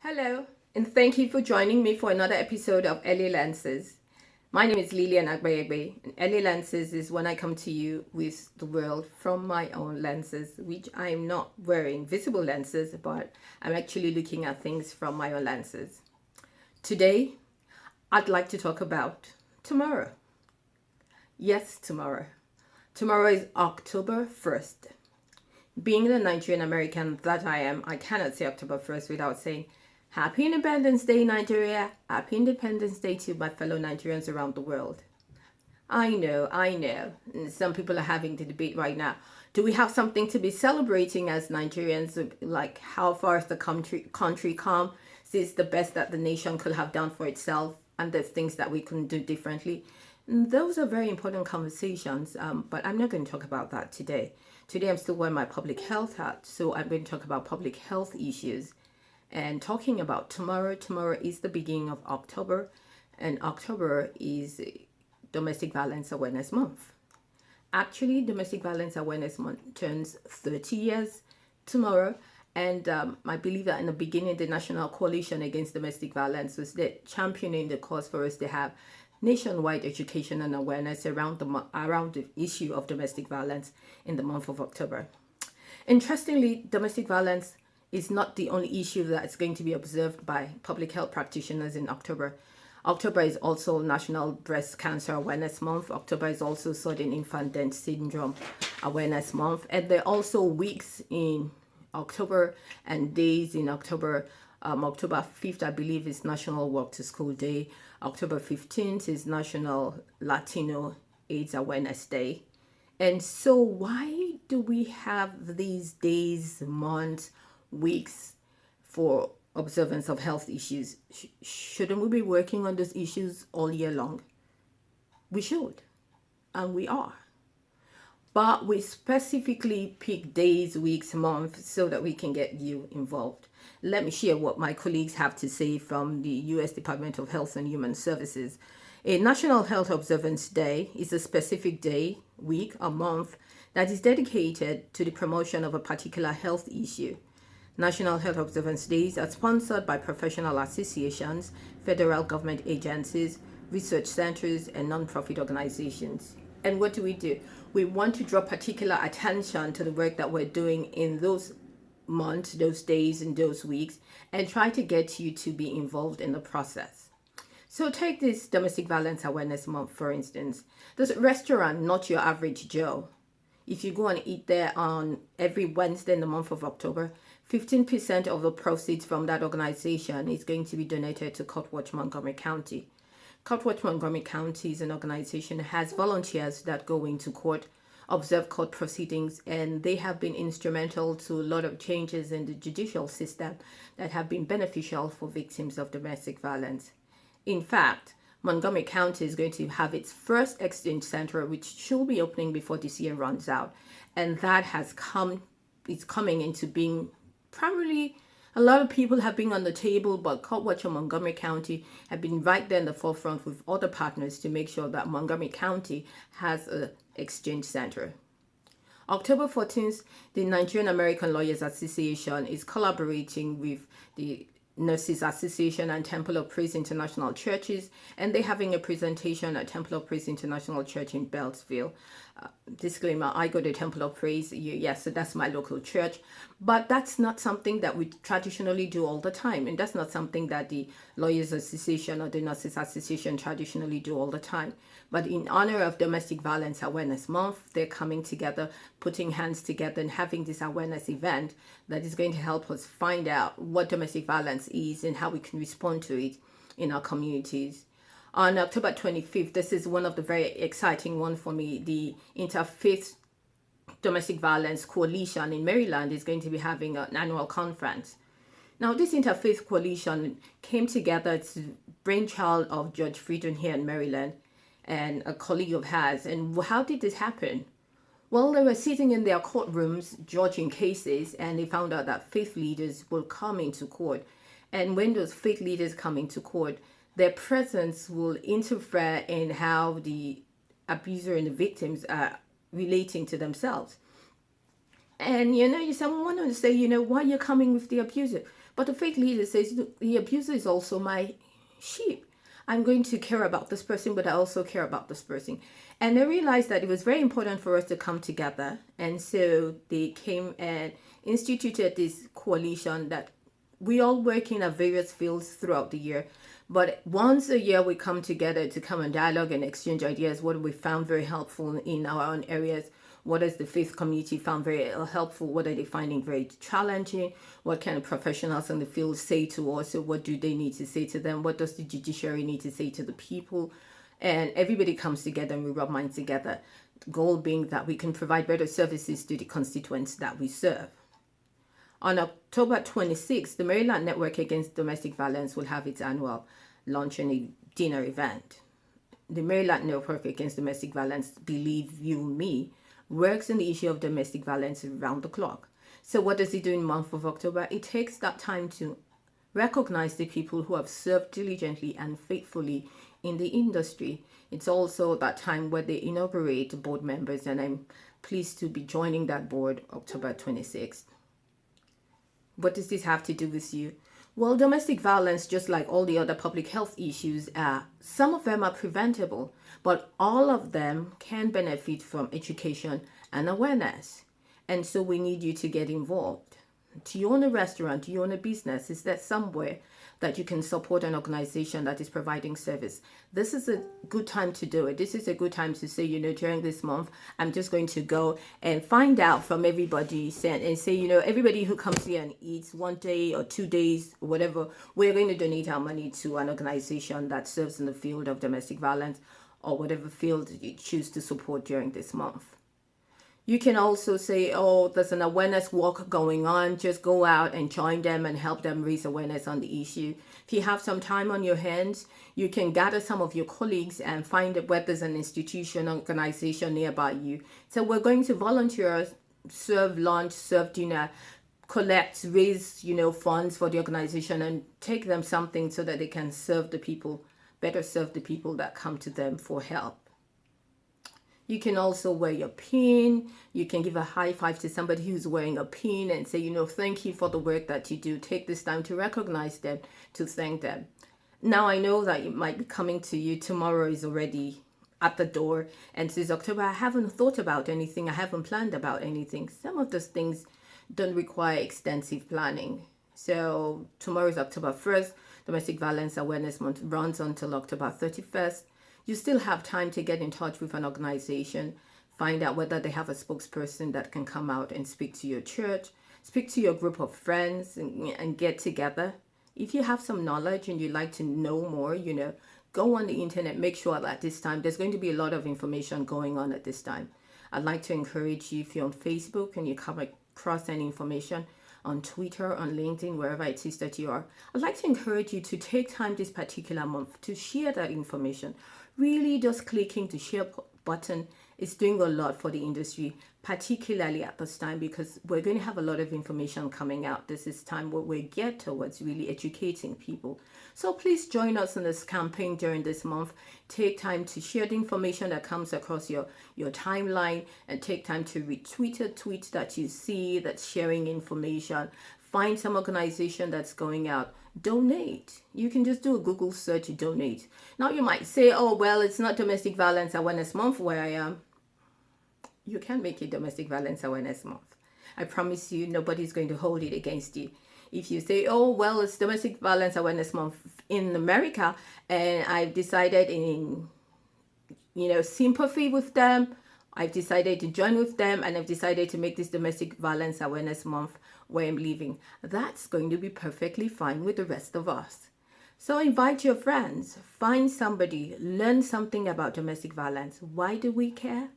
Hello, and thank you for joining me for another episode of Ellie Lenses. My name is Lillian Agbayegbe, and Ellie Lenses is when I come to you with the world from my own lenses, which I'm not wearing visible lenses, but I'm actually looking at things from my own lenses. Today, I'd like to talk about tomorrow. Yes, tomorrow. Tomorrow is October 1st. Being the Nigerian American that I am, I cannot say October 1st without saying Happy Independence Day, Nigeria. Happy Independence Day to my fellow Nigerians around the world. I know. Some people are having the debate right now. Do we have something to be celebrating as Nigerians? Like, how far has the country come? Is this the best that the nation could have done for itself? And there's things that we can do differently. Those are very important conversations, but I'm not going to talk about that today. Today, I'm still wearing my public health hat, so I'm going to talk about public health issues and talking about tomorrow. Tomorrow is the beginning of October, and October is Domestic Violence Awareness Month. Actually, Domestic Violence Awareness Month turns 30 years tomorrow, and I believe that in the beginning, the National Coalition Against Domestic Violence was there championing the cause for us to have nationwide education and awareness around the issue of domestic violence in the month of October. Interestingly, domestic violence is not the only issue that is going to be observed by public health practitioners in October. October is also National Breast Cancer Awareness Month. October is also Sudden Infant Death Syndrome Awareness Month. And there are also weeks in October and days in October. October 5th, I believe, is National Walk to School Day. October 15th is National Latino AIDS Awareness Day. And so, why do we have these days, months, weeks for observance of health issues? Shouldn't we be working on those issues all year long? We should, and we are. But we specifically pick days, weeks, months so that we can get you involved. Let me share what my colleagues have to say from the U.S. Department of Health and Human Services. A National Health Observance Day is a specific day, week, or month that is dedicated to the promotion of a particular health issue. National Health Observance Days are sponsored by professional associations, federal government agencies, research centers, and nonprofit organizations. And what do? We want to draw particular attention to the work that we're doing in those months, those days, and those weeks, and try to get you to be involved in the process. So take this Domestic Violence Awareness Month, for instance. This restaurant, Not Your Average Joe. If you go and eat there on every Wednesday in the month of October, 15% of the proceeds from that organization is going to be donated to Court Watch Montgomery County. Court Watch Montgomery County is an organization that has volunteers that go into court, observe court proceedings, and they have been instrumental to a lot of changes in the judicial system that have been beneficial for victims of domestic violence. In fact, Montgomery County is going to have its first exchange center, which should be opening before this year runs out. And that is coming into being primarily. A lot of people have been on the table, but Court Watch Montgomery County have been right there in the forefront with other partners to make sure that Montgomery County has an exchange center. October 14th, the Nigerian American Lawyers Association is collaborating with the Nurses Association and Temple of Praise International Churches, and they're having a presentation at Temple of Praise International Church in Beltsville. Disclaimer, I go to Temple of Praise, yes, so that's my local church, but that's not something that we traditionally do all the time, and that's not something that the Lawyers Association or the Nurses Association traditionally do all the time. But in honor of Domestic Violence Awareness Month, they're coming together, putting hands together and having this awareness event that is going to help us find out what domestic violence is and how we can respond to it in our communities. On October 25th, this is one of the very exciting ones for me. The Interfaith Domestic Violence Coalition in Maryland is going to be having an annual conference. Now, this Interfaith Coalition came together to brainchild of Judge Friedman here in Maryland and a colleague of hers. And how did this happen? Well, they were sitting in their courtrooms judging cases, and they found out that faith leaders will come into court. And when those faith leaders come into court, their presence will interfere in how the abuser and the victims are relating to themselves. And someone wanted to say, why are you coming with the abuser? But the faith leader says the abuser is also my sheep. I'm going to care about this person, but I also care about this person. And they realized that it was very important for us to come together. And so they came and instituted this coalition that we all work in our various fields throughout the year. But once a year, we come together to come and dialogue and exchange ideas. What we found very helpful in our own areas. What has the faith community found very helpful? What are they finding very challenging? What kind of professionals in the field say to us? So what do they need to say to them? What does the judiciary need to say to the people? And everybody comes together and we rub minds together. The goal being that we can provide better services to the constituents that we serve. On October 26th, the Maryland Network Against Domestic Violence will have its annual lunch and a dinner event. The Maryland Network Against Domestic Violence, believe you me, works on the issue of domestic violence around the clock. So what does it do in the month of October? It takes that time to recognize the people who have served diligently and faithfully in the industry. It's also that time where they inaugurate board members, and I'm pleased to be joining that board October 26th. What does this have to do with you? Well, domestic violence, just like all the other public health issues, some of them are preventable, but all of them can benefit from education and awareness. And so we need you to get involved. Do you own a restaurant? Do you own a business? Is there somewhere that you can support an organization that is providing service? This is a good time to do it. This is a good time to say, during this month, I'm just going to go and find out from everybody and say, everybody who comes here and eats 1 day or 2 days, or whatever, we're going to donate our money to an organization that serves in the field of domestic violence or whatever field you choose to support during this month. You can also say, oh, there's an awareness walk going on. Just go out and join them and help them raise awareness on the issue. If you have some time on your hands, you can gather some of your colleagues and find where there's an institution, organization nearby you. So we're going to volunteer, serve lunch, serve dinner, collect, raise, funds for the organization and take them something so that they can serve the people, better serve the people that come to them for help. You can also wear your pin. You can give a high five to somebody who's wearing a pin and say, thank you for the work that you do. Take this time to recognize them, to thank them. Now, I know that it might be coming to you. Tomorrow is already at the door. And since October, I haven't thought about anything. I haven't planned about anything. Some of those things don't require extensive planning. So tomorrow is October 1st. Domestic Violence Awareness Month runs until October 31st. You still have time to get in touch with an organization, find out whether they have a spokesperson that can come out and speak to your church, speak to your group of friends and get together. If you have some knowledge and you'd like to know more, go on the internet, make sure that this time there's going to be a lot of information going on at this time. I'd like to encourage you, if you're on Facebook and you come across any information, on Twitter, on LinkedIn, wherever it is that you are, I'd like to encourage you to take time this particular month to share that information. Really, just clicking the share button is doing a lot for the industry, particularly at this time, because we're going to have a lot of information coming out. This is time where we get towards really educating people. So please join us in this campaign during this month. Take time to share the information that comes across your timeline, and take time to retweet a tweet that you see that's sharing information. Find some organization that's going out. Donate. You can just do a Google search, donate. Now you might say, oh, well, it's not Domestic Violence Awareness Month where I am. You can make it Domestic Violence Awareness Month. I promise you, nobody's going to hold it against you. If you say, oh, well, it's Domestic Violence Awareness Month in America, and I've decided in, sympathy with them, I've decided to join with them, and I've decided to make this Domestic Violence Awareness Month where I'm living, that's going to be perfectly fine with the rest of us. So invite your friends, find somebody, learn something about domestic violence. Why do we care?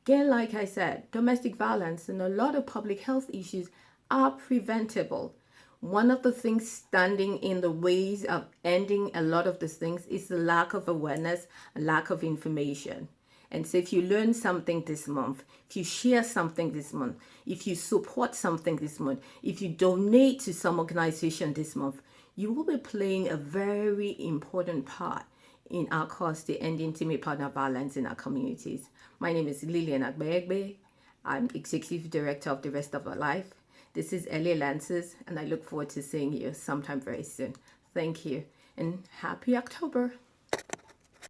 Again, like I said, domestic violence and a lot of public health issues are preventable. One of the things standing in the ways of ending a lot of these things is the lack of awareness, lack of information. And so if you learn something this month, if you share something this month, if you support something this month, if you donate to some organization this month, you will be playing a very important part in our cause to end intimate partner violence in our communities. My name is Lillian Agbeegbe. I'm Executive Director of The Rest of Our Life. This is Ellie Lances, and I look forward to seeing you sometime very soon. Thank you, and happy October.